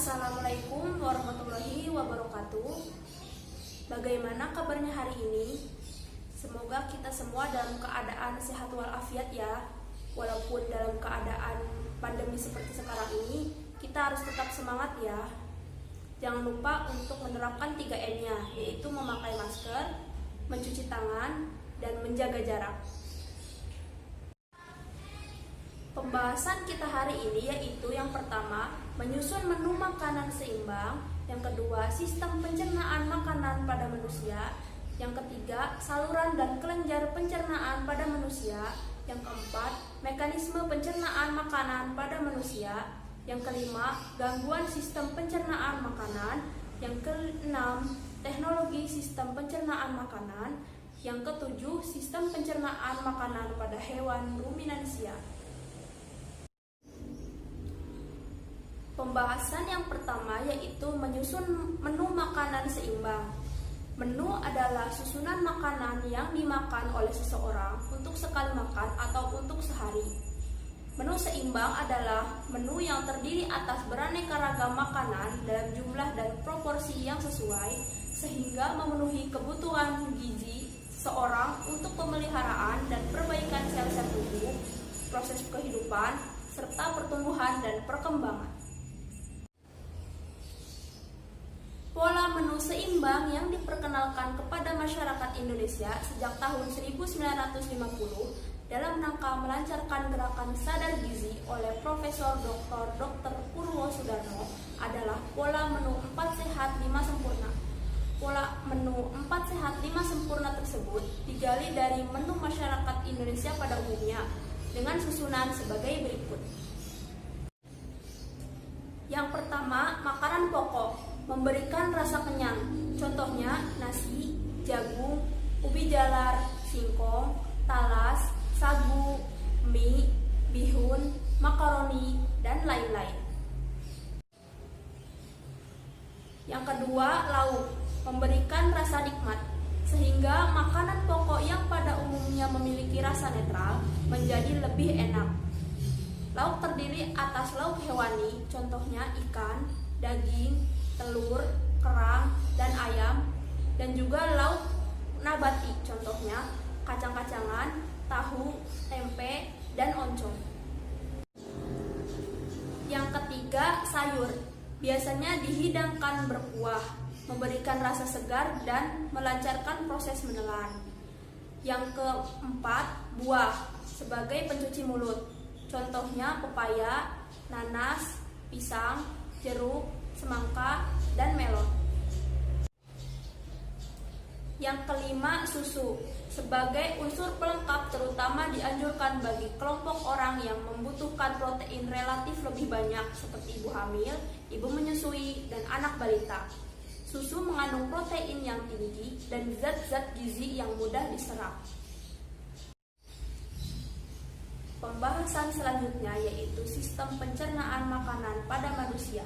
Assalamualaikum warahmatullahi wabarakatuh. Bagaimana kabarnya hari ini? Semoga kita semua dalam keadaan sehat walafiat ya. Walaupun dalam keadaan pandemi seperti sekarang ini, kita harus tetap semangat ya. Jangan lupa untuk menerapkan 3M-nya, yaitu memakai masker, mencuci tangan, dan menjaga jarak. Pembahasan kita hari ini yaitu yang pertama, menyusun menu makanan seimbang. Yang kedua, sistem pencernaan makanan pada manusia. Yang ketiga, saluran dan kelenjar pencernaan pada manusia. Yang keempat, mekanisme pencernaan makanan pada manusia. Yang kelima, gangguan sistem pencernaan makanan. Yang keenam, teknologi sistem pencernaan makanan. Yang ketujuh, sistem pencernaan makanan pada hewan ruminansia. Pembahasan yang pertama yaitu menyusun menu makanan seimbang. Menu adalah susunan makanan yang dimakan oleh seseorang untuk sekali makan atau untuk sehari. Menu seimbang adalah menu yang terdiri atas beraneka ragam makanan dalam jumlah dan proporsi yang sesuai sehingga memenuhi kebutuhan gizi seseorang untuk pemeliharaan dan perbaikan sel-sel tubuh, proses kehidupan, serta pertumbuhan dan perkembangan. Pola menu seimbang yang diperkenalkan kepada masyarakat Indonesia sejak tahun 1950 dalam rangka melancarkan gerakan sadar gizi oleh Profesor Dr. Purwo Sudarno adalah pola menu 4 sehat 5 sempurna. Pola menu 4 sehat 5 sempurna tersebut digali dari menu masyarakat Indonesia pada umumnya dengan susunan sebagai berikut. Yang pertama, makanan pokok memberikan rasa kenyang. Contohnya nasi, jagung, ubi jalar, singkong, talas, sagu, mie, bihun, makaroni, dan lain-lain. Yang kedua, lauk memberikan rasa nikmat, sehingga makanan pokok yang pada umumnya memiliki rasa netral menjadi lebih enak. Lauk terdiri atas lauk hewani, contohnya ikan, daging, telur, kerang, dan ayam, dan juga lauk nabati, contohnya kacang-kacangan, tahu, tempe, dan oncom. Yang ketiga, sayur biasanya dihidangkan berkuah, memberikan rasa segar dan melancarkan proses menelan. Yang keempat, buah sebagai pencuci mulut, contohnya pepaya, nanas, pisang, jeruk, semangka, dan melon. Yang kelima, susu sebagai unsur pelengkap terutama dianjurkan bagi kelompok orang yang membutuhkan protein relatif lebih banyak seperti ibu hamil, ibu menyusui, dan anak balita. Susu mengandung protein yang tinggi dan zat-zat gizi yang mudah diserap. Pembahasan selanjutnya yaitu sistem pencernaan makanan pada manusia.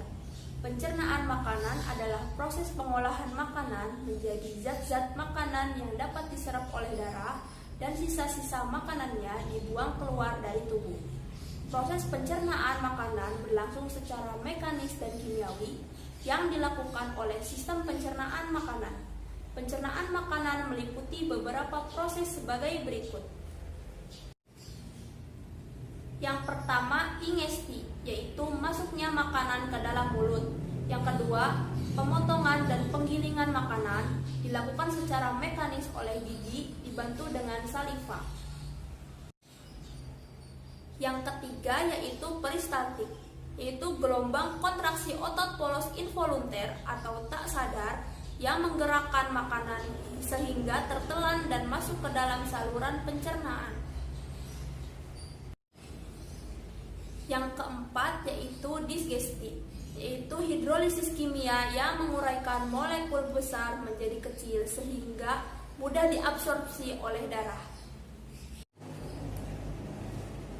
Pencernaan makanan adalah proses pengolahan makanan menjadi zat-zat makanan yang dapat diserap oleh darah dan sisa-sisa makanannya dibuang keluar dari tubuh. Proses pencernaan makanan berlangsung secara mekanis dan kimiawi yang dilakukan oleh sistem pencernaan makanan. Pencernaan makanan meliputi beberapa proses sebagai berikut. Yang pertama, ingesti, yaitu masuknya makanan ke dalam mulut. Yang kedua, pemotongan dan penggilingan makanan dilakukan secara mekanis oleh gigi dibantu dengan saliva. Yang ketiga yaitu peristaltik, yaitu gelombang kontraksi otot polos involunter atau tak sadar yang menggerakkan makanan sehingga tertelan dan masuk ke dalam saluran pencernaan. Yang keempat yaitu disgesti, yaitu hidrolisis kimia yang menguraikan molekul besar menjadi kecil sehingga mudah diabsorpsi oleh darah.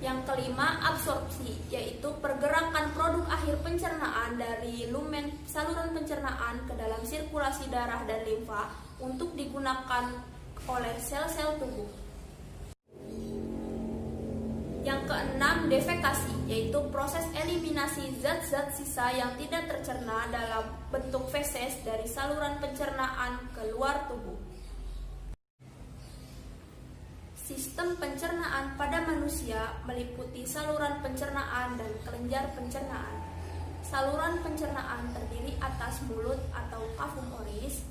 Yang kelima, absorpsi, yaitu pergerakan produk akhir pencernaan dari lumen saluran pencernaan ke dalam sirkulasi darah dan limfa untuk digunakan oleh sel-sel tubuh. Yang keenam, defekasi, yaitu proses eliminasi zat-zat sisa yang tidak tercerna dalam bentuk feses dari saluran pencernaan ke luar tubuh. Sistem pencernaan pada manusia meliputi saluran pencernaan dan kelenjar pencernaan. Saluran pencernaan terdiri atas mulut atau kafum oris,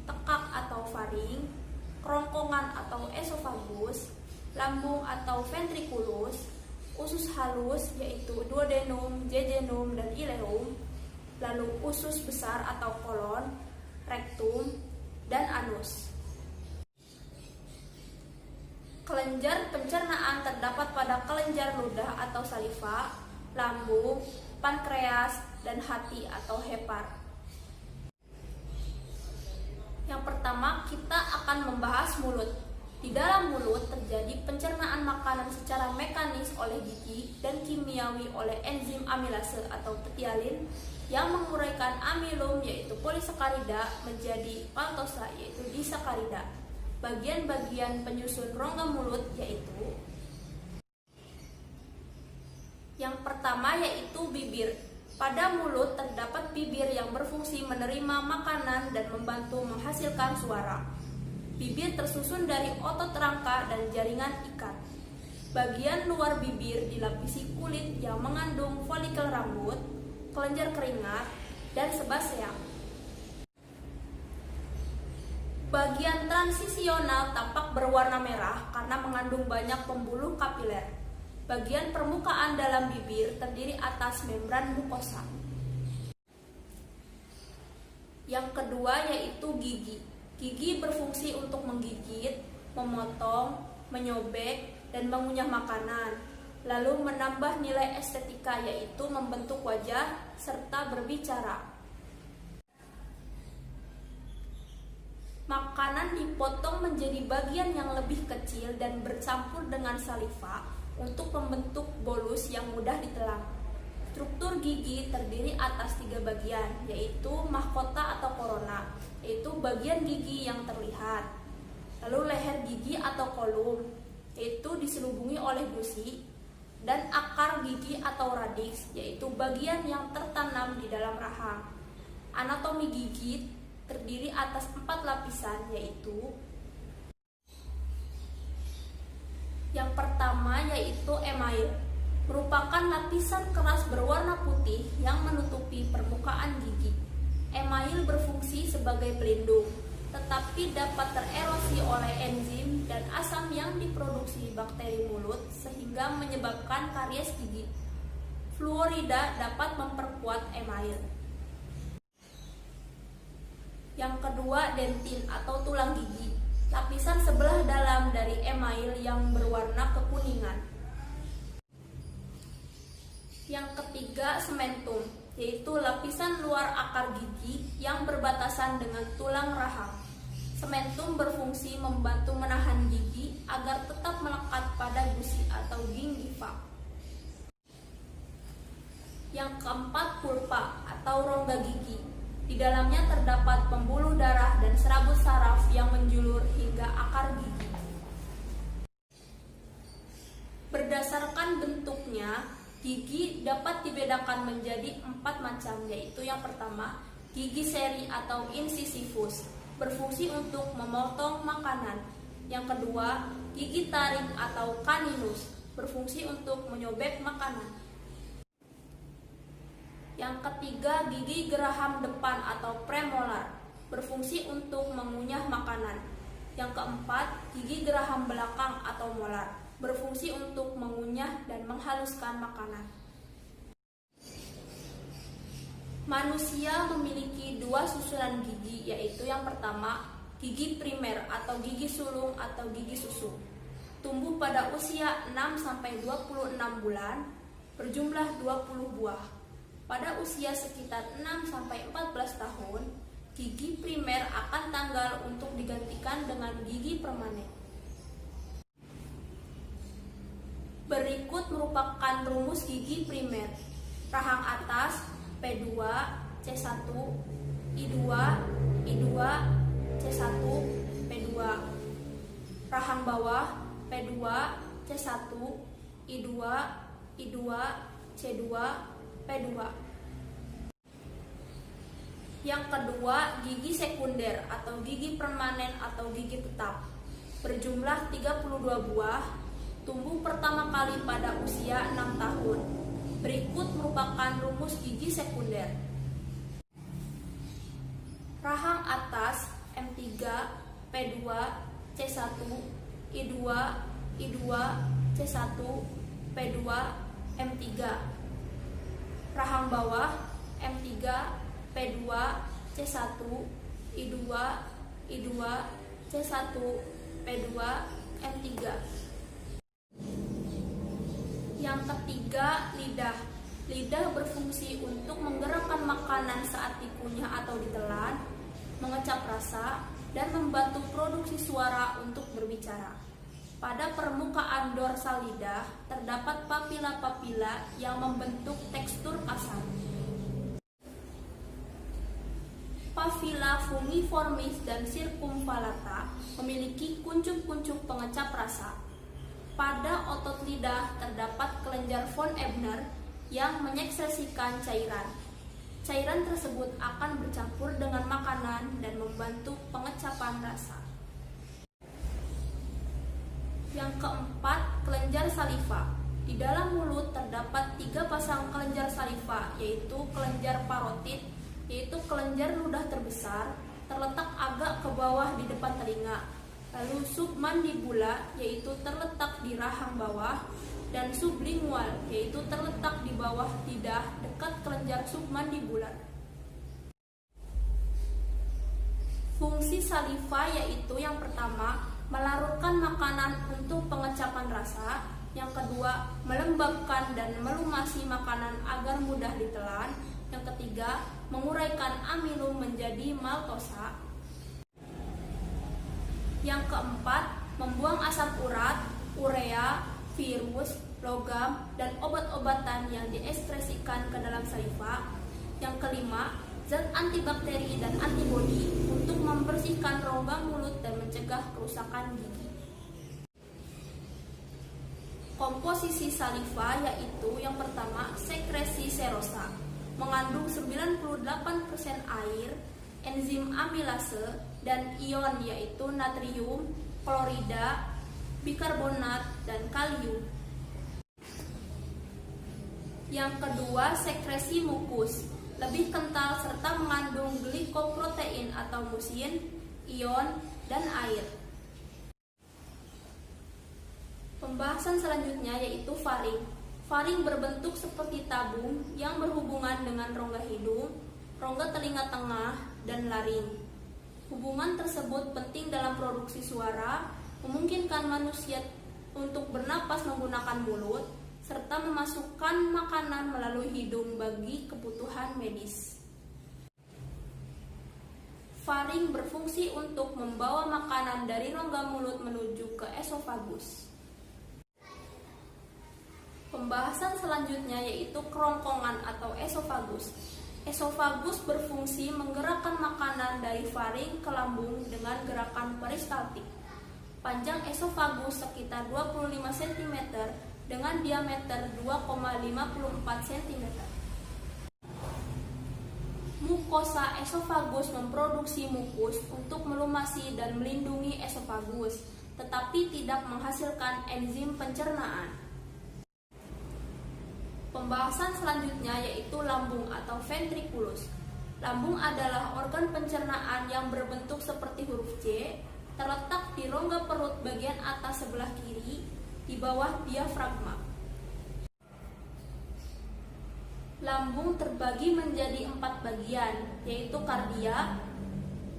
tekak atau faring, kerongkongan atau esofagus, lambung atau ventriculus, usus halus yaitu duodenum, jejunum, dan ileum, lalu usus besar atau kolon, rektum, dan anus. Kelenjar pencernaan terdapat pada kelenjar ludah atau saliva, lambung, pankreas, dan hati atau hepar. Yang pertama, kita akan membahas mulut. Di dalam mulut terjadi pencernaan makanan secara mekanis oleh gigi dan kimiawi oleh enzim amilase atau petialin yang menguraikan amilum yaitu polisakarida menjadi maltosa yaitu disakarida. Bagian-bagian penyusun rongga mulut yaitu yang pertama yaitu bibir. Pada mulut terdapat bibir yang berfungsi menerima makanan dan membantu menghasilkan suara. Bibir tersusun dari otot rangka dan jaringan ikat. Bagian luar bibir dilapisi kulit yang mengandung folikel rambut, kelenjar keringat, dan sebasea. Bagian transisional tampak berwarna merah karena mengandung banyak pembuluh kapiler. Bagian permukaan dalam bibir terdiri atas membran mukosa. Yang kedua yaitu gigi. Gigi berfungsi untuk menggigit, memotong, menyobek, dan mengunyah makanan, lalu menambah nilai estetika yaitu membentuk wajah serta berbicara. Makanan dipotong menjadi bagian yang lebih kecil dan bercampur dengan saliva untuk membentuk bolus yang mudah ditelan. Struktur gigi terdiri atas 3 bagian, yaitu mahkota atau korona, yaitu bagian gigi yang terlihat. Lalu leher gigi atau kolum, yaitu diselubungi oleh gusi, dan akar gigi atau radix, yaitu bagian yang tertanam di dalam rahang. Anatomi gigi terdiri atas 4 lapisan, yaitu yang pertama yaitu email, merupakan lapisan keras berwarna putih yang menutupi permukaan gigi. Email berfungsi sebagai pelindung, tetapi dapat tererosi oleh enzim dan asam yang diproduksi bakteri mulut sehingga menyebabkan karies gigi. Fluorida dapat memperkuat email. Yang kedua, dentin atau tulang gigi, lapisan sebelah dalam dari email yang berwarna kekuningan. Yang ketiga, sementum, yaitu lapisan luar akar gigi yang berbatasan dengan tulang rahang. Sementum berfungsi membantu menahan gigi agar tetap melekat pada gusi atau gingiva. Yang keempat, pulpa atau rongga gigi. Di dalamnya terdapat pembuluh darah dan serabut saraf yang menjulur hingga akar gigi. Berdasarkan bentuknya, gigi dapat dibedakan menjadi 4 macam, yaitu yang pertama, gigi seri atau incisivus, berfungsi untuk memotong makanan. Yang kedua, gigi taring atau caninus, berfungsi untuk menyobek makanan. Yang ketiga, gigi geraham depan atau premolar, berfungsi untuk mengunyah makanan. Yang keempat, gigi geraham belakang atau molar, berfungsi untuk mengunyah dan menghaluskan makanan. Manusia memiliki 2 susunan gigi, yaitu yang pertama, gigi primer atau gigi sulung atau gigi susu. Tumbuh pada usia 6-26 bulan, berjumlah 20 buah. Pada usia sekitar 6-14 tahun, gigi primer akan tanggal untuk digantikan dengan gigi permanen. Berikut merupakan rumus gigi primer. Rahang atas P2, C1, I2, I2, C1, P2. Rahang bawah P2, C1, I2, I2, C2, P2. Yang kedua, gigi sekunder atau gigi permanen atau gigi tetap. Berjumlah 32 buah, tumbuh pertama kali pada usia 6 tahun. Berikut merupakan rumus gigi sekunder. Rahang atas M3, P2, C1, I2, I2, C1, P2, M3. Rahang bawah M3, P2, C1, I2, I2, C1, P2, M3. Yang ketiga, lidah. Lidah berfungsi untuk menggerakkan makanan saat dikunyah atau ditelan, mengecap rasa, dan membantu produksi suara untuk berbicara. Pada permukaan dorsal lidah terdapat papila-papila yang membentuk tekstur kasar. Papila fungiformis dan circumvallata memiliki kuncup-kuncup pengecap rasa. Pada otot lidah terdapat kelenjar von Ebner yang menyekresikan cairan. Cairan tersebut akan bercampur dengan makanan dan membantu pengecapan rasa. Yang keempat, kelenjar saliva. Di dalam mulut terdapat 3 pasang kelenjar saliva, yaitu kelenjar parotid, yaitu kelenjar ludah terbesar, terletak agak ke bawah di depan telinga. Lalu submandibula, yaitu terletak di rahang bawah, dan sublingual, yaitu terletak di bawah lidah dekat kelenjar submandibular. Fungsi saliva yaitu yang pertama, melarutkan makanan untuk pengecapan rasa. Yang kedua, melembabkan dan melumasi makanan agar mudah ditelan. Yang ketiga, menguraikan amilum menjadi maltosa. Yang keempat, membuang asam urat, urea, virus, logam, dan obat-obatan yang dieskresikan ke dalam saliva. Yang kelima, zat antibakteri dan antibodi untuk membersihkan rongga mulut dan mencegah kerusakan gigi. Komposisi saliva yaitu yang pertama, sekresi serosa, mengandung 98% air, enzim amilase, dan ion yaitu natrium, klorida, bikarbonat, dan kalium. Yang kedua, sekresi mukus, lebih kental serta mengandung glikoprotein atau musin, ion, dan air. Pembahasan selanjutnya yaitu faring. Faring berbentuk seperti tabung yang berhubungan dengan rongga hidung, rongga telinga tengah, dan laring. Hubungan tersebut penting dalam produksi suara, memungkinkan manusia untuk bernapas menggunakan mulut, serta memasukkan makanan melalui hidung bagi kebutuhan medis. Faring berfungsi untuk membawa makanan dari rongga mulut menuju ke esofagus. Pembahasan selanjutnya yaitu kerongkongan atau esofagus. Esofagus berfungsi menggerakkan makanan dari faring ke lambung dengan gerakan peristaltik. Panjang esofagus sekitar 25 cm dengan diameter 2,54 cm. Mukosa esofagus memproduksi mukus untuk melumasi dan melindungi esofagus, tetapi tidak menghasilkan enzim pencernaan. Pembahasan selanjutnya yaitu lambung atau ventriculus. Lambung adalah organ pencernaan yang berbentuk seperti huruf C, terletak di rongga perut bagian atas sebelah kiri, di bawah diafragma. Lambung terbagi menjadi 4 bagian, yaitu kardia,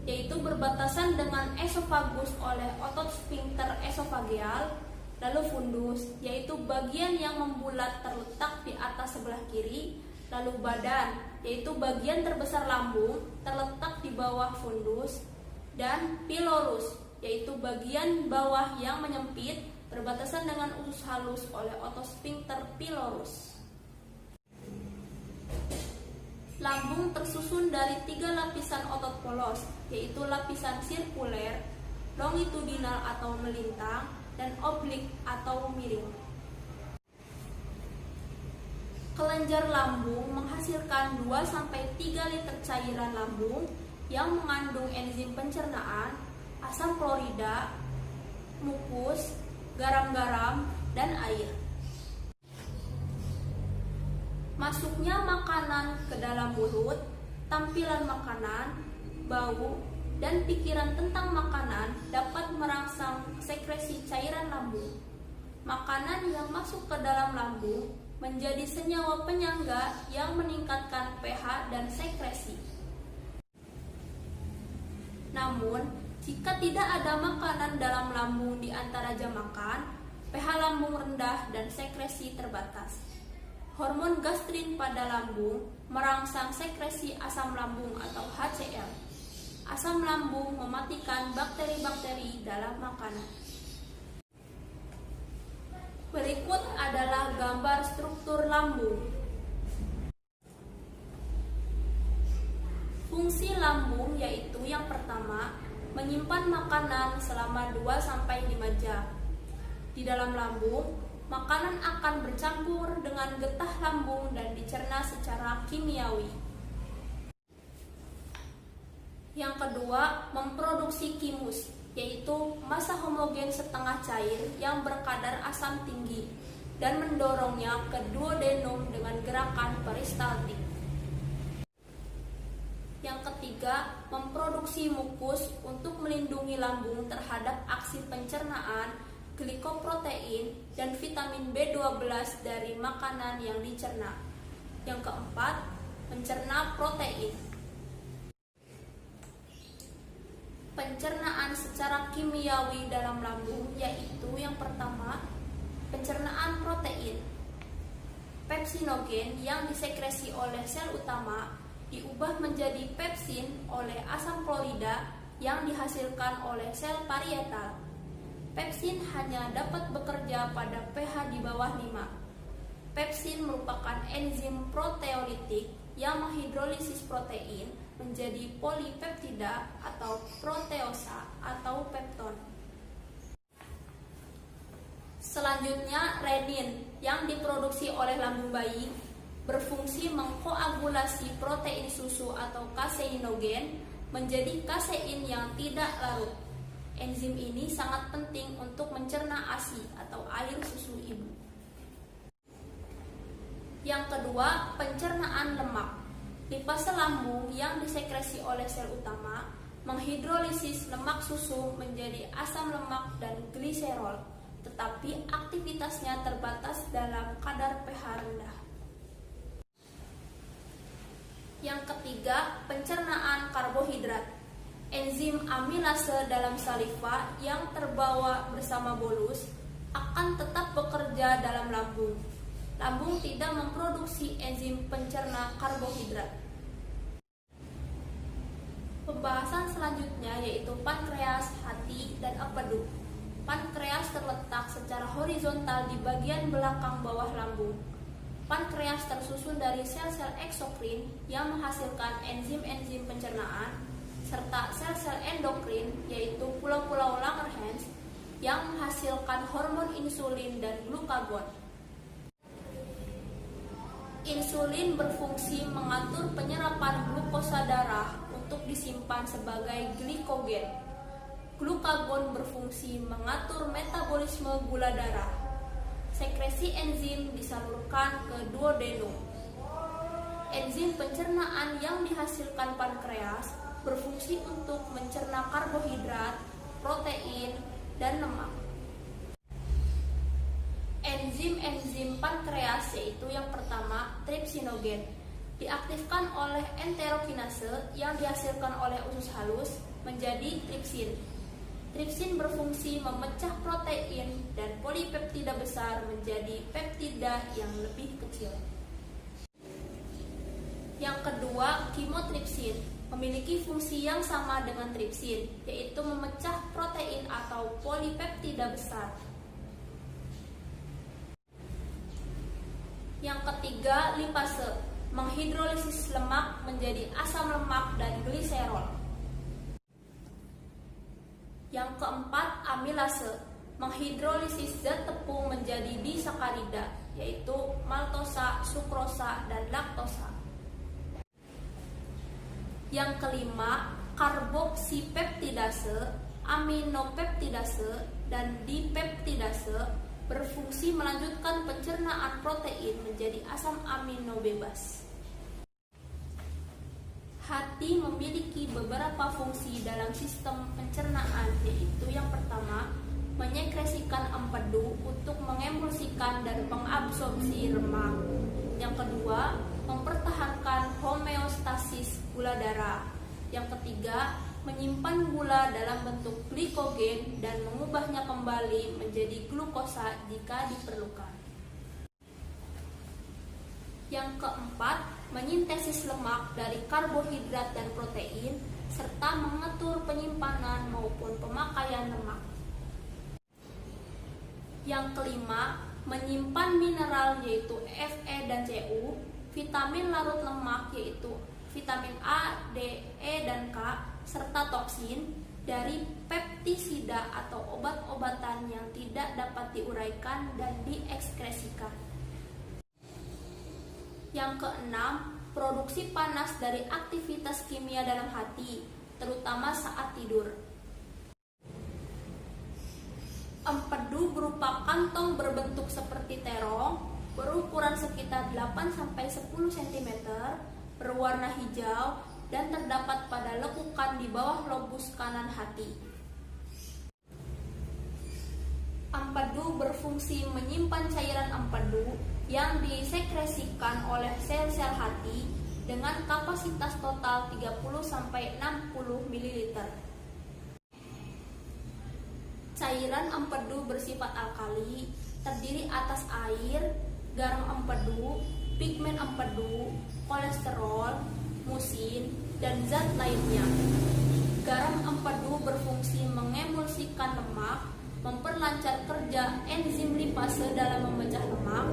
yaitu berbatasan dengan esofagus oleh otot sphincter esofageal. Lalu fundus, yaitu bagian yang membulat terletak di atas sebelah kiri. Lalu badan, yaitu bagian terbesar lambung terletak di bawah fundus. Dan pilorus, yaitu bagian bawah yang menyempit berbatasan dengan usus halus oleh otot sphincter pilorus. Lambung tersusun dari 3 lapisan otot polos, yaitu lapisan sirkuler, longitudinal atau melintang, dan oblik atau miring. Kelenjar lambung menghasilkan 2-3 liter cairan lambung yang mengandung enzim pencernaan, asam klorida, mukus, garam-garam, dan air. Masuknya makanan ke dalam mulut, tampilan makanan, bau, dan pikiran tentang makanan dapat merangsang sekresi cairan lambung. Makanan yang masuk ke dalam lambung menjadi senyawa penyangga yang meningkatkan pH dan sekresi. Namun, jika tidak ada makanan dalam lambung di antara jam makan, pH lambung rendah dan sekresi terbatas. Hormon gastrin pada lambung merangsang sekresi asam lambung atau HCl. Asam lambung mematikan bakteri-bakteri dalam makanan. Berikut adalah gambar struktur lambung. Fungsi lambung yaitu yang pertama, menyimpan makanan selama 2-5 jam. Di dalam lambung, makanan akan bercampur dengan getah lambung dan dicerna secara kimiawi. Yang kedua, memproduksi kimus, yaitu massa homogen setengah cair yang berkadar asam tinggi dan mendorongnya ke duodenum dengan gerakan peristaltik. Yang ketiga, memproduksi mukus untuk melindungi lambung terhadap aksi pencernaan glikoprotein dan vitamin B12 dari makanan yang dicerna. Yang keempat, mencerna protein. Pencernaan secara kimiawi dalam lambung yaitu yang pertama, pencernaan protein. Pepsinogen yang disekresi oleh sel utama diubah menjadi pepsin oleh asam klorida yang dihasilkan oleh sel parietal. Pepsin hanya dapat bekerja pada pH di bawah 5. Pepsin merupakan enzim proteolitik yang menghidrolisis protein menjadi polipeptida atau proteosa atau pepton. Selanjutnya, renin yang diproduksi oleh lambung bayi berfungsi mengkoagulasi protein susu atau kaseinogen menjadi kasein yang tidak larut. Enzim ini sangat penting untuk mencerna ASI atau air susu ibu. Yang kedua, pencernaan lemak. Lipase lambung yang disekresi oleh sel utama menghidrolisis lemak susu menjadi asam lemak dan gliserol, tetapi aktivitasnya terbatas dalam kadar pH rendah. Yang ketiga, pencernaan karbohidrat. Enzim amilase dalam saliva yang terbawa bersama bolus akan tetap bekerja dalam lambung. Lambung tidak memproduksi enzim pencerna karbohidrat. Pembahasan selanjutnya yaitu pankreas, hati, dan empedu. Pankreas terletak secara horizontal di bagian belakang bawah lambung. Pankreas tersusun dari sel-sel eksokrin yang menghasilkan enzim-enzim pencernaan serta sel-sel endokrin yaitu pulau-pulau Langerhans yang menghasilkan hormon insulin dan glukagon. Insulin berfungsi mengatur penyerapan glukosa darah untuk disimpan sebagai glikogen. Glukagon berfungsi mengatur metabolisme gula darah. Sekresi enzim disalurkan ke duodenum. Enzim pencernaan yang dihasilkan pankreas berfungsi untuk mencerna karbohidrat, protein, dan lemak. Enzim-enzim pankreas yaitu yang pertama, tripsinogen, diaktifkan oleh enterokinase yang dihasilkan oleh usus halus menjadi tripsin. Tripsin berfungsi memecah protein dan polipeptida besar menjadi peptida yang lebih kecil. Yang kedua, kimotripsin, memiliki fungsi yang sama dengan tripsin, yaitu memecah protein atau polipeptida besar. Yang ketiga, lipase, menghidrolisis lemak menjadi asam lemak dan gliserol. Yang keempat, amilase, menghidrolisis zat tepung menjadi disakarida. yaitu maltosa, sukrosa, dan laktosa. Yang kelima, karboksipeptidase, aminopeptidase, dan dipeptidase berfungsi melanjutkan pencernaan protein menjadi asam amino bebas. Hati memiliki beberapa fungsi dalam sistem pencernaan, yaitu yang pertama, menyekresikan empedu untuk mengemulsikan dan mengabsorpsi lemak. Yang kedua, mempertahankan homeostasis gula darah. Yang ketiga, menyimpan gula dalam bentuk glikogen dan mengubahnya kembali menjadi glukosa jika diperlukan. Yang keempat, menyintesis lemak dari karbohidrat dan protein, serta mengatur penyimpanan maupun pemakaian lemak. Yang kelima, menyimpan mineral yaitu Fe dan Cu, vitamin larut lemak yaitu vitamin A, D, E, dan K, serta toksin dari peptisida atau obat-obatan yang tidak dapat diuraikan dan diekskresikan. Yang keenam, produksi panas dari aktivitas kimia dalam hati, terutama saat tidur. Empedu berupa kantong berbentuk seperti terong, berukuran sekitar 8-10 cm, berwarna hijau, dan terdapat pada lekukan di bawah lobus kanan hati. Empedu berfungsi menyimpan cairan empedu yang disekresikan oleh sel-sel hati dengan kapasitas total 30-60 ml. Cairan empedu bersifat alkali, terdiri atas air, garam empedu, pigmen empedu, kolesterol, musin, dan zat lainnya. Garam empedu berfungsi mengemulsikan lemak, memperlancar kerja enzim lipase dalam memecah lemak,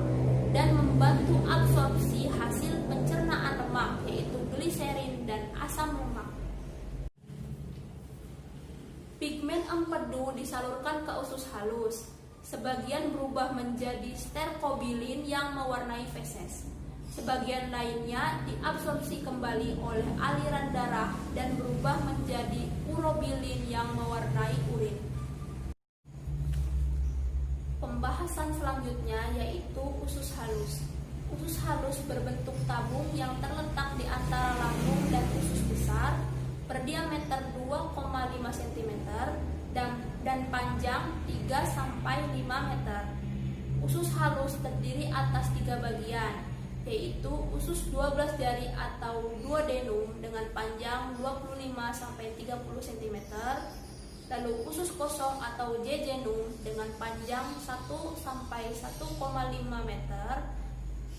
dan membantu absorpsi hasil pencernaan lemak yaitu gliserin dan asam lemak. Pigmen empedu disalurkan ke usus halus. Sebagian berubah menjadi sterkobilin yang mewarnai feses. Sebagian lainnya diabsorpsi kembali oleh aliran darah dan berubah menjadi urobilin yang mewarnai urin. Pembahasan selanjutnya yaitu usus halus. Usus halus berbentuk tabung yang terletak di antara lambung dan usus besar, berdiameter 2,5 cm dan panjang 3-5 meter. Usus halus terdiri atas 3 bagian, yaitu usus 12 jari atau duodenum dengan panjang 25-30 cm, lalu usus kosong atau jejunum dengan panjang 1-1,5 meter,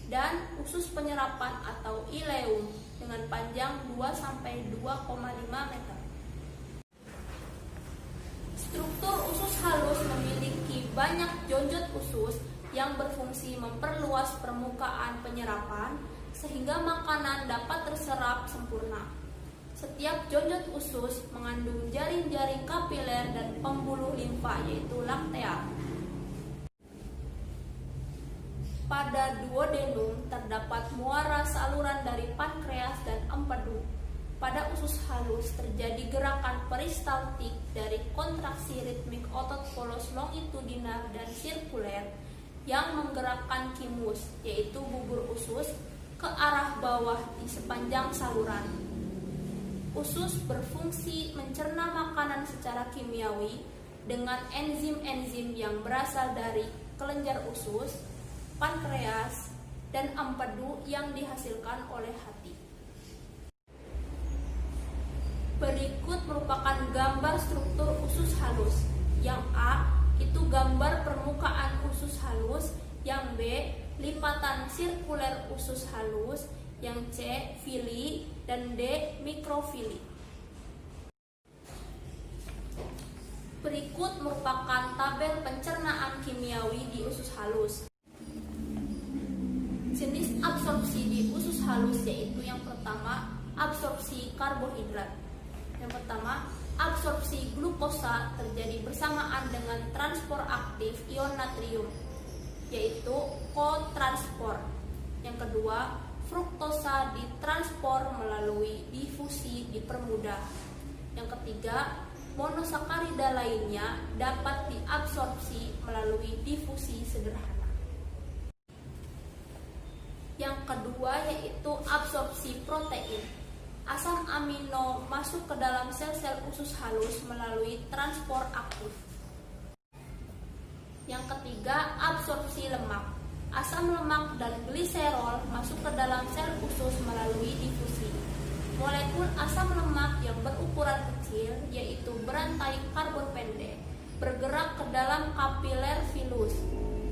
dan usus penyerapan atau ileum dengan panjang 2-2,5 meter. Struktur usus halus memiliki banyak jonjot usus yang berfungsi memperluas permukaan penyerapan sehingga makanan dapat terserap sempurna. Setiap jonjot usus mengandung jaring-jaring kapiler dan pembuluh limfa yaitu laktea. Pada duodenum terdapat muara saluran dari pankreas dan empedu. Pada usus halus terjadi gerakan peristaltik dari kontraksi ritmik otot polos longitudinal dan sirkuler yang menggerakkan thymus yaitu bubur usus ke arah bawah di sepanjang saluran. Usus berfungsi mencerna makanan secara kimiawi dengan enzim-enzim yang berasal dari kelenjar usus, pankreas, dan empedu yang dihasilkan oleh hati. Berikut merupakan gambar struktur usus halus. Yang A itu gambar permukaan usus halus, yang B lipatan sirkuler usus halus, yang C fili, dan D mikrofili. Berikut merupakan tabel pencernaan kimiawi di usus halus. Jenis absorpsi di usus halus yaitu yang pertama, absorpsi karbohidrat. Yang pertama, absorpsi glukosa terjadi bersamaan dengan transport aktif ion natrium, yaitu kotransferase Yang kedua, fruktosa ditransport melalui difusi dipermudah. Yang ketiga, monosakarida lainnya dapat diabsorpsi melalui difusi sederhana. Yang kedua yaitu absorpsi protein. Asam amino masuk ke dalam sel-sel usus halus melalui transport aktif. Yang ketiga, absorpsi lemak. Asam lemak dan gliserol masuk ke dalam sel usus melalui difusi. Molekul asam lemak yang berukuran kecil, yaitu berantai karbon pendek, bergerak ke dalam kapiler vilus.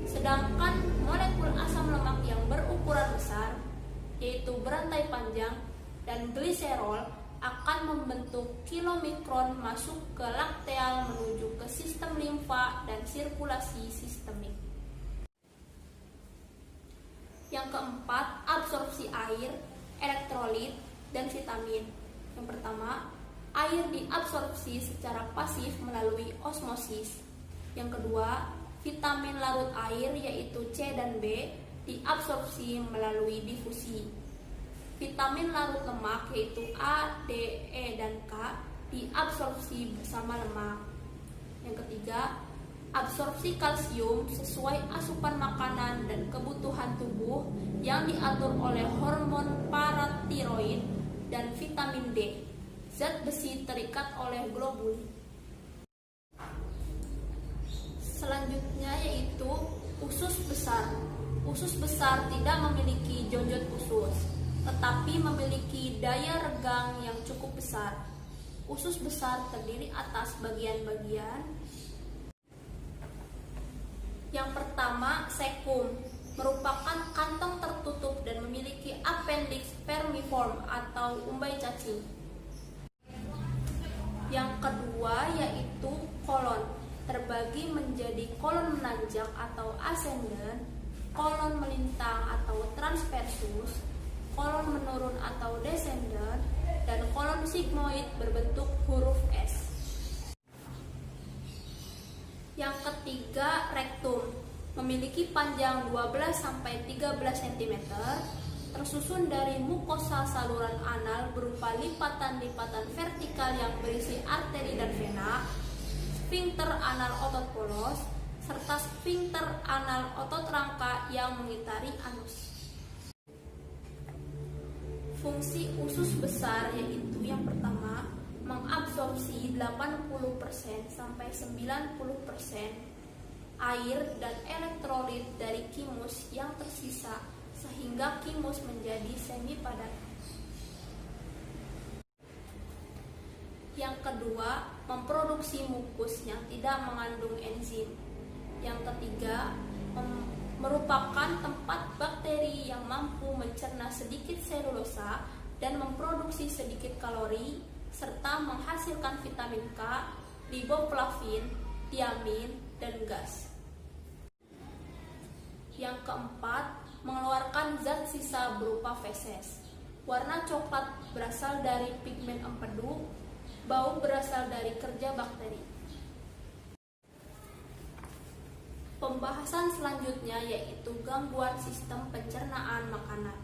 Sedangkan molekul asam lemak yang berukuran besar, yaitu berantai panjang, dan gliserol akan membentuk kilomikron masuk ke lakteal menuju ke sistem limfa dan sirkulasi sistemik. Yang keempat, absorpsi air, elektrolit, dan vitamin. Yang pertama, air diabsorpsi secara pasif melalui osmosis. Yang kedua, vitamin larut air yaitu C dan B diabsorpsi melalui difusi. Vitamin larut lemak yaitu A, D, E, dan K diabsorpsi bersama lemak. Yang ketiga, absorpsi kalsium sesuai asupan makanan dan kebutuhan tubuh yang diatur oleh hormon paratiroid dan vitamin D. Zat besi terikat oleh globulin. Selanjutnya yaitu usus besar. Usus besar tidak memiliki jonjot usus, tetapi memiliki daya regang yang cukup besar. Usus besar terdiri atas bagian-bagian. Yang pertama, sekum, merupakan kantong tertutup dan memiliki appendix vermiform atau umbai cacing. Yang kedua yaitu kolon, terbagi menjadi kolon menanjak atau ascendant, kolon melintang atau transversus, kolon menurun atau descendant, dan kolon sigmoid berbentuk huruf S. Yang ketiga, rektum, memiliki panjang 12-13 cm, tersusun dari mukosa saluran anal berupa lipatan-lipatan vertikal yang berisi arteri dan vena, sphincter anal otot polos, serta sphincter anal otot rangka yang mengitari anus. Fungsi usus besar yaitu yang pertama, mengabsorpsi 80% sampai 90% air dan elektrolit dari kimus yang tersisa sehingga kimus menjadi semi padat. Yang kedua, memproduksi mukus yang tidak mengandung enzim. Yang ketiga, merupakan tempat bakteri yang mampu mencerna sedikit selulosa dan memproduksi sedikit kalori, serta menghasilkan vitamin K, riboflavin, tiamin, dan gas. Yang keempat, mengeluarkan zat sisa berupa feses. Warna coklat berasal dari pigmen empedu, bau berasal dari kerja bakteri. Pembahasan selanjutnya yaitu gangguan sistem pencernaan makanan.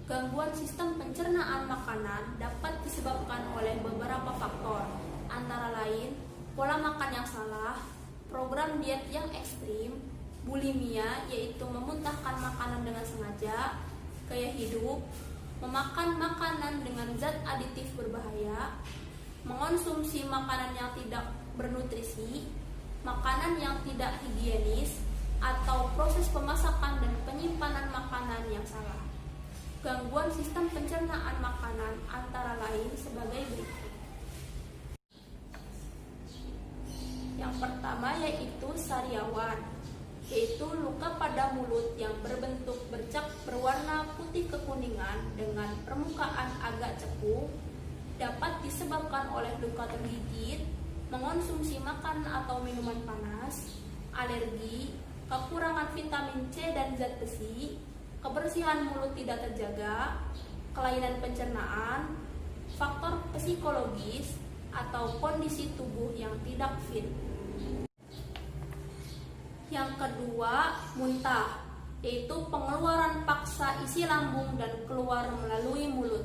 Gangguan sistem pencernaan makanan dapat disebabkan oleh beberapa faktor, antara lain pola makan yang salah, program diet yang ekstrim, bulimia yaitu memuntahkan makanan dengan sengaja, gaya hidup, memakan makanan dengan zat aditif berbahaya, mengonsumsi makanan yang tidak bernutrisi, makanan yang tidak higienis, atau proses pemasakan dan penyimpanan makanan yang salah. Gangguan sistem pencernaan makanan antara lain sebagai berikut. Yang pertama yaitu sariawan, yaitu luka pada mulut yang berbentuk bercak berwarna putih kekuningan dengan permukaan agak cepu, dapat disebabkan oleh luka tergigit, mengonsumsi makanan atau minuman panas, alergi, kekurangan vitamin C dan zat besi, kebersihan mulut tidak terjaga, kelainan pencernaan, faktor psikologis, atau kondisi tubuh yang tidak fit. Yang kedua, muntah, yaitu pengeluaran paksa isi lambung dan keluar melalui mulut.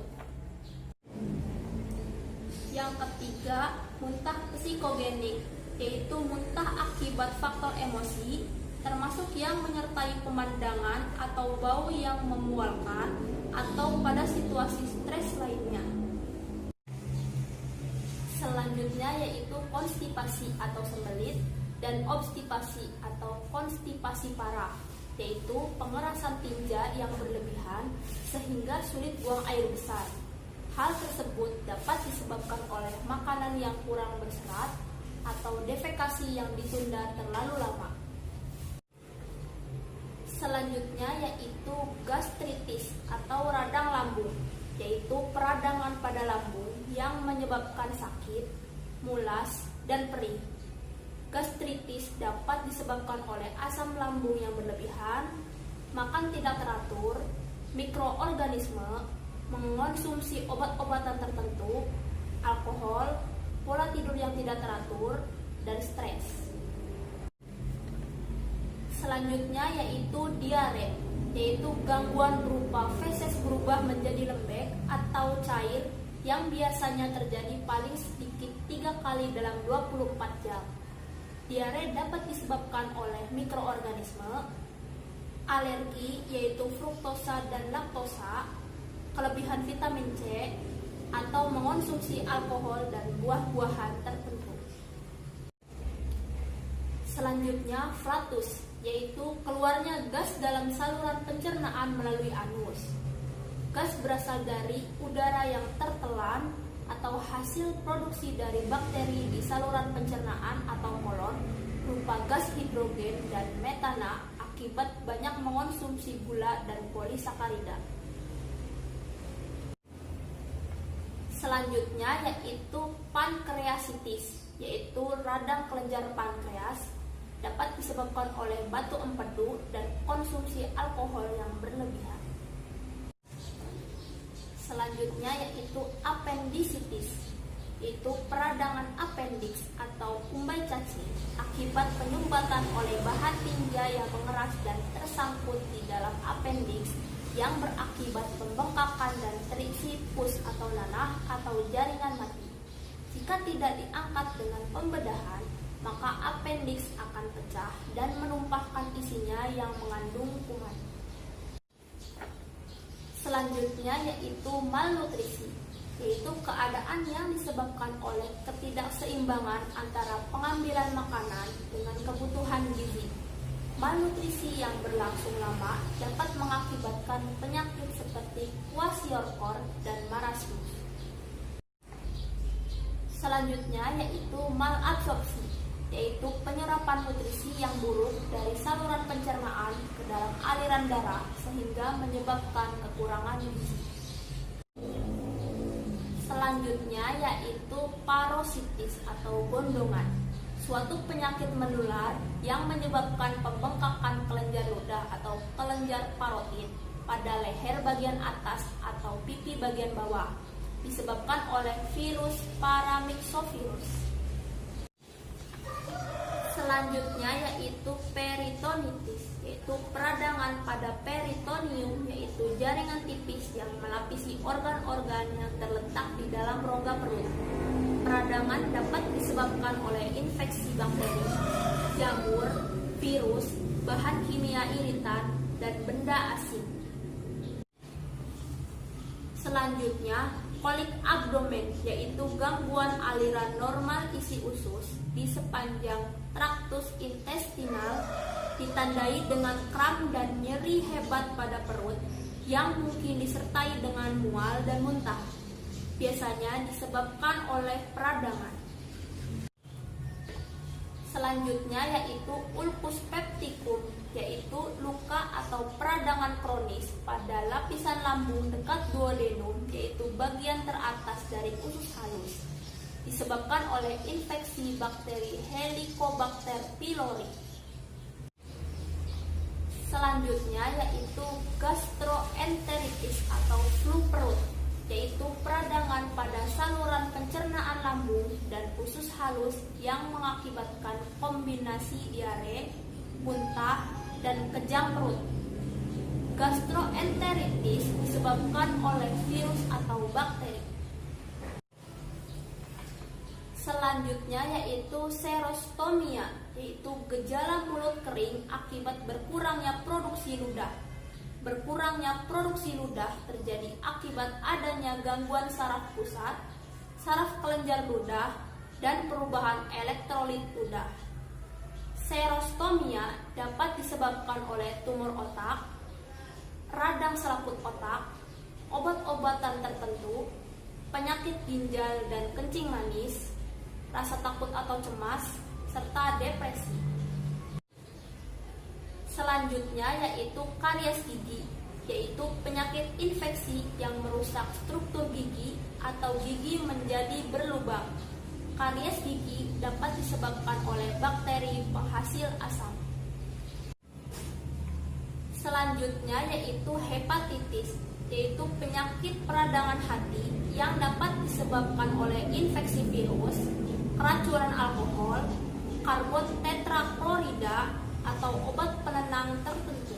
Yang ketiga, muntah psikogenik, yaitu muntah akibat faktor emosi, termasuk yang menyertai pemandangan atau bau yang memualkan atau pada situasi stres lainnya. Selanjutnya yaitu konstipasi atau sembelit dan obstipasi atau konstipasi parah, yaitu pengerasan tinja yang berlebihan sehingga sulit buang air besar. Hal tersebut dapat disebabkan oleh makanan yang kurang berserat atau defekasi yang ditunda terlalu lama. Selanjutnya yaitu gastritis atau radang lambung, yaitu peradangan pada lambung yang menyebabkan sakit, mulas, dan perih. Gastritis dapat disebabkan oleh asam lambung yang berlebihan, makan tidak teratur, mikroorganisme, mengonsumsi obat-obatan tertentu, alkohol, pola tidur yang tidak teratur, dan stres. Selanjutnya yaitu diare, yaitu gangguan berupa feses berubah menjadi lembek atau cair yang biasanya terjadi paling sedikit 3 kali dalam 24 jam. Diare dapat disebabkan oleh mikroorganisme, alergi yaitu fruktosa dan laktosa, kelebihan vitamin C, atau mengonsumsi alkohol dan buah-buahan tertentu. Selanjutnya flatus, yaitu keluarnya gas dalam saluran pencernaan melalui anus. Gas berasal dari udara yang tertelan atau hasil produksi dari bakteri di saluran pencernaan atau kolon berupa gas hidrogen dan metana akibat banyak mengonsumsi gula dan polisakarida. Selanjutnya yaitu pankreasitis, yaitu radang kelenjar pankreas, dapat disebabkan oleh batu empedu dan konsumsi alkohol yang berlebihan. Selanjutnya yaitu appendicitis, yaitu peradangan appendix atau umbai cacing akibat penyumbatan oleh bahan tinja yang mengeras dan tersangkut di dalam appendix yang berakibat pembengkakan dan terisi pus atau nanah atau jaringan mati. Jika tidak diangkat dengan pembedahan, maka appendix akan pecah dan menumpahkan isinya yang mengandung kuman. Selanjutnya yaitu malnutrisi, yaitu keadaan yang disebabkan oleh ketidakseimbangan antara pengambilan makanan dengan kebutuhan gizi. Malnutrisi yang berlangsung lama dapat mengakibatkan penyakit seperti kwashiorkor dan marasmus. Selanjutnya yaitu malabsorpsi, yaitu penyerapan nutrisi yang buruk dari saluran pencernaan ke dalam aliran darah sehingga menyebabkan kekurangan gizi. Selanjutnya yaitu parositis atau gondongan, suatu penyakit menular yang menyebabkan pembengkakan kelenjar ludah atau kelenjar parotid pada leher bagian atas atau pipi bagian bawah, disebabkan oleh virus paramyxovirus. Selanjutnya yaitu peritonitis, yaitu peradangan pada peritoneum, yaitu jaringan tipis yang melapisi organ-organ yang terletak di dalam rongga perut. Peradangan dapat disebabkan oleh infeksi bakteri, jamur, virus, bahan kimia iritan, dan benda asing. Selanjutnya, kolik abdomen, yaitu gangguan aliran normal isi usus di sepanjang traktus intestinal, ditandai dengan kram dan nyeri hebat pada perut yang mungkin disertai dengan mual dan muntah. Biasanya disebabkan oleh peradangan. Selanjutnya yaitu ulcus pepticum, yaitu luka atau peradangan kronis pada lapisan lambung dekat duodenum, yaitu bagian teratas dari usus halus, disebabkan oleh infeksi bakteri Helicobacter pylori. Selanjutnya yaitu gastroenteritis atau flu perut, yaitu peradangan pada saluran pencernaan lambung dan usus halus yang mengakibatkan kombinasi diare, muntah, dan kejang perut. gastroenteritis disebabkan oleh virus atau bakteri. Selanjutnya yaitu serostomia, yaitu gejala mulut kering akibat berkurangnya produksi ludah. Berkurangnya produksi ludah terjadi akibat adanya gangguan saraf pusat, saraf kelenjar ludah, dan perubahan elektrolit ludah. Serostomia dapat disebabkan oleh tumor otak, radang selaput otak, obat-obatan tertentu, penyakit ginjal dan kencing manis, rasa takut atau cemas, serta depresi. Selanjutnya yaitu karies gigi, yaitu penyakit infeksi yang merusak struktur gigi atau gigi menjadi berlubang. Karies gigi dapat disebabkan oleh bakteri penghasil asam. Selanjutnya yaitu hepatitis, yaitu penyakit peradangan hati yang dapat disebabkan oleh infeksi virus, keracunan alkohol, karbon tetraklorida, atau obat penenang tertentu.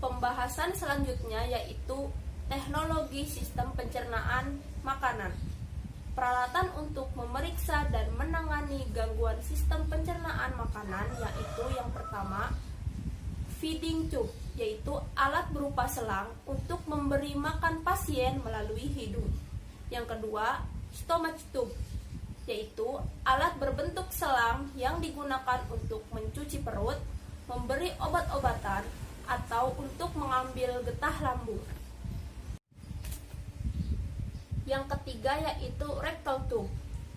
Pembahasan selanjutnya yaitu teknologi sistem pencernaan makanan. Peralatan untuk memeriksa dan menangani gangguan sistem pencernaan makanan yaitu yang pertama, feeding tube, yaitu alat berupa selang untuk memberi makan pasien melalui hidung. Yang kedua, stomach tube, yaitu alat berbentuk selang yang digunakan untuk mencuci perut, memberi obat-obatan, atau untuk mengambil getah lambung. Yang ketiga yaitu rectal tube,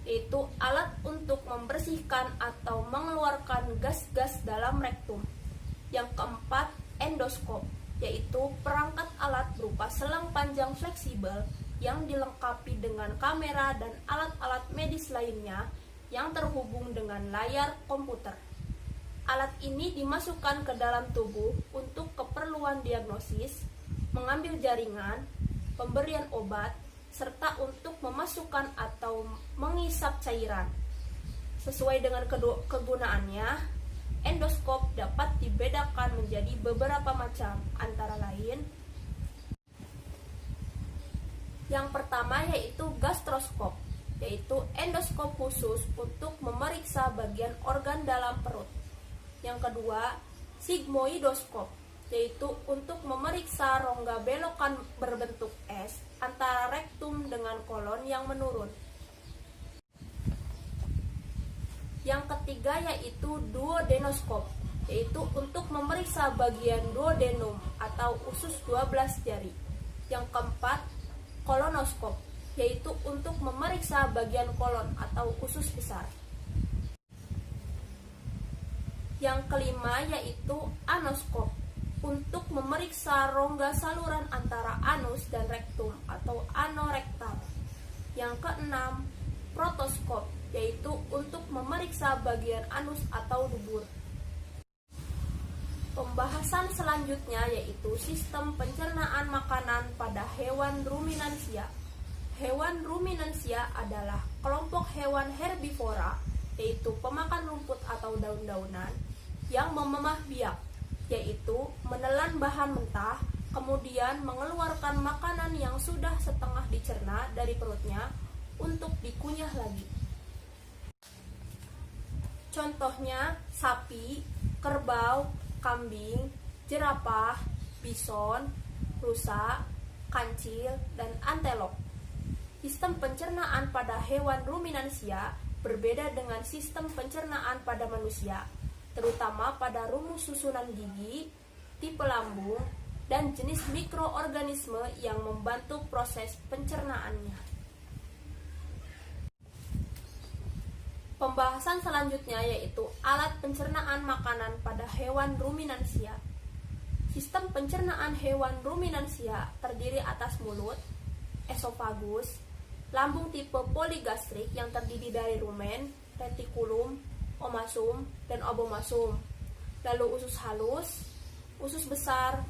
yaitu alat untuk membersihkan atau mengeluarkan gas-gas dalam rektum. Yang keempat, endoskop, yaitu perangkat alat berupa selang panjang fleksibel yang dilengkapi dengan kamera dan alat-alat medis lainnya yang terhubung dengan layar komputer. Alat ini dimasukkan ke dalam tubuh untuk keperluan diagnosis, mengambil jaringan, pemberian obat, serta untuk memasukkan atau mengisap cairan. Sesuai dengan kegunaannya, endoskop dapat dibedakan menjadi beberapa macam, antara lain yang pertama yaitu gastroskop, yaitu endoskop khusus untuk memeriksa bagian organ dalam perut. Yang kedua, sigmoidoskop, yaitu untuk memeriksa rongga belokan berbentuk S antara rektum dengan kolon yang menurun. Yang ketiga yaitu duodenoskop, yaitu untuk memeriksa bagian duodenum atau usus 12 jari. Yang keempat, kolonoskop, yaitu untuk memeriksa bagian kolon atau usus besar. Yang kelima yaitu anoskop, untuk memeriksa rongga saluran antara anus dan rektum atau anorektal. Yang keenam, protoskop, yaitu untuk memeriksa bagian anus atau dubur. Pembahasan selanjutnya yaitu sistem pencernaan makanan pada hewan ruminansia. Hewan ruminansia adalah kelompok hewan herbivora, yaitu pemakan rumput atau daun-daunan, yang mememah biak, yaitu menelan bahan mentah, kemudian mengeluarkan makanan yang sudah setengah dicerna dari perutnya untuk dikunyah lagi. Contohnya sapi, kerbau, kambing, jerapah, bison, rusa, kancil, dan antelop. Sistem pencernaan pada hewan ruminansia berbeda dengan sistem pencernaan pada manusia, terutama pada rumus susunan gigi, tipe lambung, dan jenis mikroorganisme yang membantu proses pencernaannya. Pembahasan selanjutnya yaitu alat pencernaan makanan pada hewan ruminansia. Sistem pencernaan hewan ruminansia terdiri atas mulut, esofagus, lambung tipe poligastrik yang terdiri dari rumen, retikulum, omasum, dan obomasum, lalu usus halus, usus besar,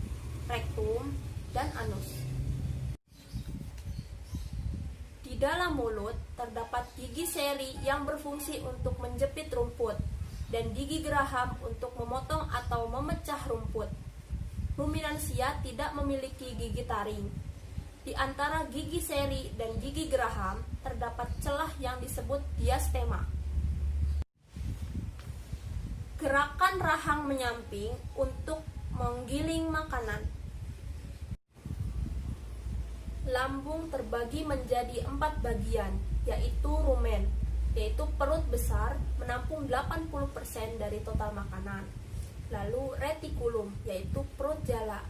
rektum, dan anus. Di dalam mulut terdapat gigi seri yang berfungsi untuk menjepit rumput dan gigi geraham untuk memotong atau memecah memecah rumput. Ruminansia tidak memiliki gigi taring. Di antara gigi seri dan gigi geraham terdapat celah yang disebut diastema. Gerakan rahang menyamping untuk menggiling makanan. Lambung terbagi menjadi 4 bagian, yaitu rumen, yaitu perut besar menampung 80% dari total makanan. Lalu retikulum, yaitu perut jala,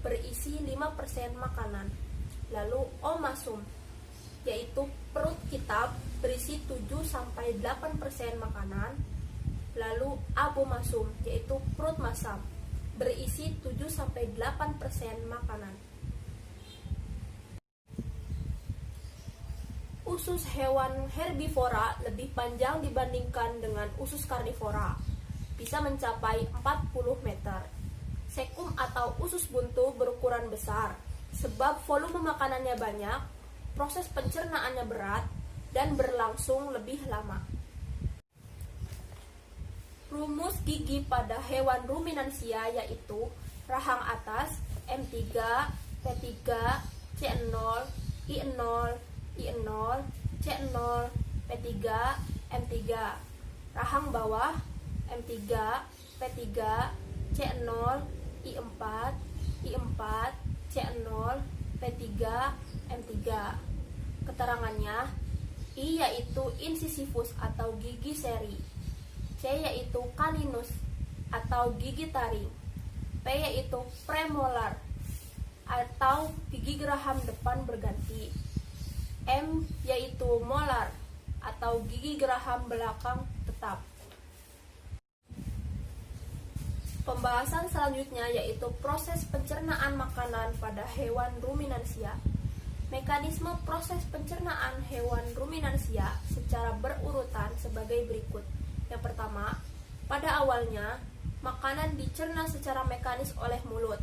berisi 5% makanan. Lalu omasum, yaitu perut kitab, berisi 7-8% makanan. Lalu abomasum, yaitu perut masam, berisi 7-8% makanan. Usus hewan herbivora lebih panjang dibandingkan dengan usus karnivora, bisa mencapai 40 meter. Sekum atau usus buntu berukuran besar, sebab volume makanannya banyak, proses pencernaannya berat, dan berlangsung lebih lama. Rumus gigi pada hewan ruminansia yaitu rahang atas M3, P3, C0, I0, I0, C0, P3, M3. Rahang bawah M3, P3, C0, I4, I4, C0, P3, M3. Keterangannya, I yaitu incisivus atau gigi seri, C yaitu caninus atau gigi taring, P yaitu premolar atau gigi geraham depan berganti, M yaitu molar atau gigi geraham belakang tetap. Pembahasan selanjutnya yaitu proses pencernaan makanan pada hewan ruminansia. Mekanisme proses pencernaan hewan ruminansia secara berurutan sebagai berikut. Yang pertama, pada awalnya, makanan dicerna secara mekanis oleh mulut.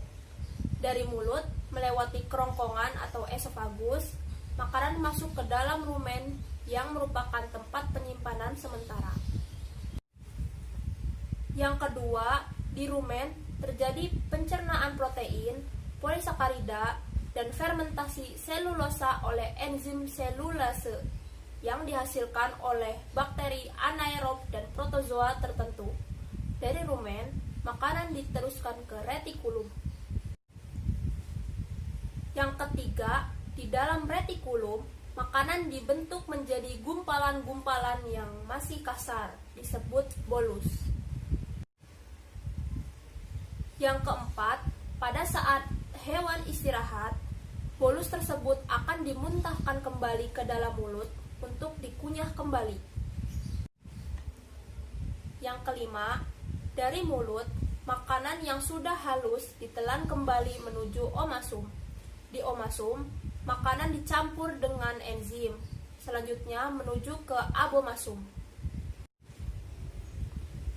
Dari mulut, melewati kerongkongan atau esofagus, makanan masuk ke dalam rumen yang merupakan tempat penyimpanan sementara. Yang kedua, di rumen terjadi pencernaan protein, polisakarida, dan fermentasi selulosa oleh enzim selulase yang dihasilkan oleh bakteri anaerob dan protozoa tertentu. Dari rumen, makanan diteruskan ke retikulum. Yang ketiga, di dalam retikulum, makanan dibentuk menjadi gumpalan-gumpalan yang masih kasar, disebut bolus. Yang keempat, pada saat hewan istirahat, bolus tersebut akan dimuntahkan kembali ke dalam mulut untuk dikunyah kembali. Yang kelima, dari mulut, makanan yang sudah halus ditelan kembali menuju omasum. Di omasum, makanan dicampur dengan enzim, selanjutnya menuju ke abomasum.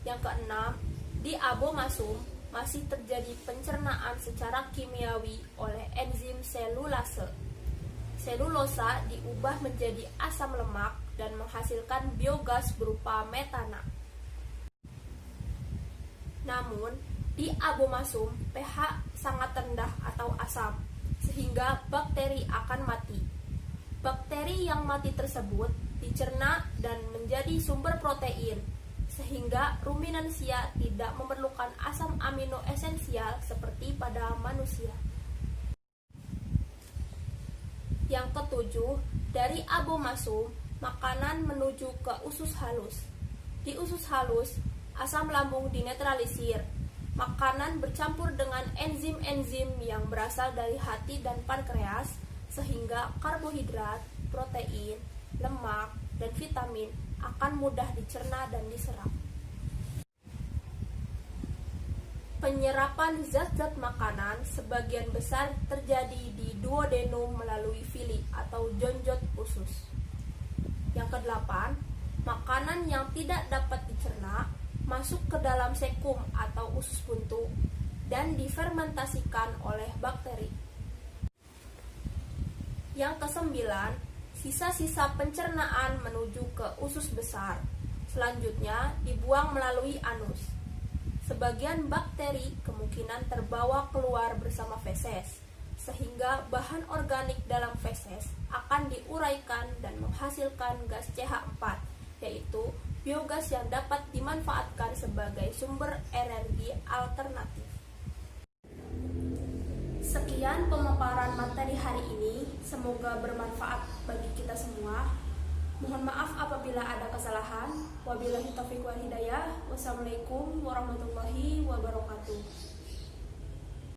Yang keenam, di abomasum masih terjadi pencernaan secara kimiawi oleh enzim selulase. Selulosa diubah menjadi asam lemak dan menghasilkan biogas berupa metana. Namun, di abomasum pH sangat rendah atau asam, sehingga bakteri akan mati. Bakteri yang mati tersebut dicerna dan menjadi sumber protein, sehingga ruminansia tidak memerlukan asam amino esensial seperti pada manusia. Yang ketujuh, dari abomasum, makanan menuju ke usus halus. Di usus halus, asam lambung dinetralisir. Makanan bercampur dengan enzim-enzim yang berasal dari hati dan pankreas, sehingga karbohidrat, protein, lemak, dan vitamin akan mudah dicerna dan diserap. Penyerapan zat-zat makanan sebagian besar terjadi di duodenum melalui villi atau jonjot usus. Yang kedelapan, makanan yang tidak dapat dicerna masuk ke dalam sekum atau usus buntu dan difermentasikan oleh bakteri. Yang kesembilan, sisa-sisa pencernaan menuju ke usus besar. Selanjutnya dibuang melalui anus. Sebagian bakteri kemungkinan terbawa keluar bersama feses, sehingga bahan organik dalam feses akan diuraikan dan menghasilkan gas CH4, yaitu biogas yang dapat dimanfaatkan sebagai sumber energi alternatif. Sekian pemaparan materi hari ini, semoga bermanfaat bagi kita semua. Mohon maaf apabila ada kesalahan. Wabillahi taufiq wal hidayah. Wassalamualaikum warahmatullahi wabarakatuh.